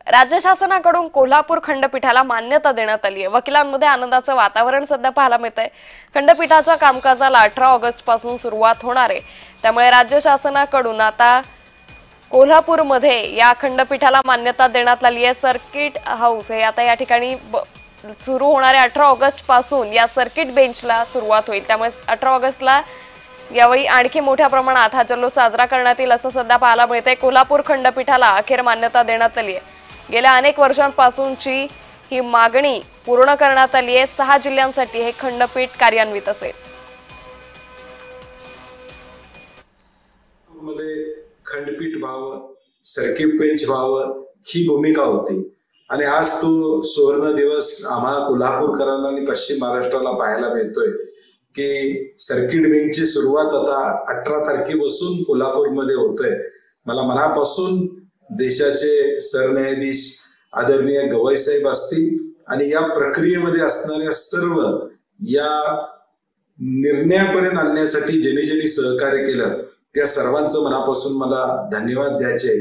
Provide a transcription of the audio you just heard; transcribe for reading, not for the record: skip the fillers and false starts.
राज्य शासनाकडून कोल्हापूर खंडपीठाला मान्यता देण्यात आली आहे। वकिलांमध्ये आनंदाचं वातावरण सध्या पाहायला मिळतंय। खंडपीठाच्या कामकाजाला 18 ऑगस्ट पासून सुरुवात होणार आहे। त्यामुळे राज्य शासनाकडून आता कोल्हापूरमध्ये या खंडपीठाला मान्यता देण्यात आली आहे। सर्किट हाऊस हे आता या ठिकाणी सुरू होणाऱ्या 18 ऑगस्ट पासून या सर्किट बेंचला सुरुवात होईल। त्यामुळे 18 ऑगस्टला यावेळी आणखी मोठ्या प्रमाणात हा जल्लोष साजरा करण्यात येईल असं सध्या पाहायला मिळतंय। कोल्हापूर खंडपीठाला अखेर मान्यता देण्यात आली आहे। गेल्या अनेक वर्षांपासूनची ही मागणी पूर्ण करण्यात आली आहे। 6 जिल्ह्यांसाठी हे खंडपीठ कार्यान्वित असेल। खंडपीठ व्हावं, सर्किट बेंच व्हावं ही भूमिका होती आणि आज तो सुवर्ण दिवस आम्हाला कोल्हापूरकरांना आणि पश्चिम महाराष्ट्राला पाहायला मिळतोय की सर्किट बेंचची सुरुवात आता 18 तारखेपासून कोल्हापूरमध्ये होतोय। मला मनापासून देशाचे सरन्यायाधीश आदरणीय गवई साहेब असतील आणि या प्रक्रियेमध्ये असणाऱ्या सर्व या निर्णयापर्यंत आणण्यासाठी ज्यांनी सहकार्य केलं त्या सर्वांचं मनापासून मला धन्यवाद द्यायचे।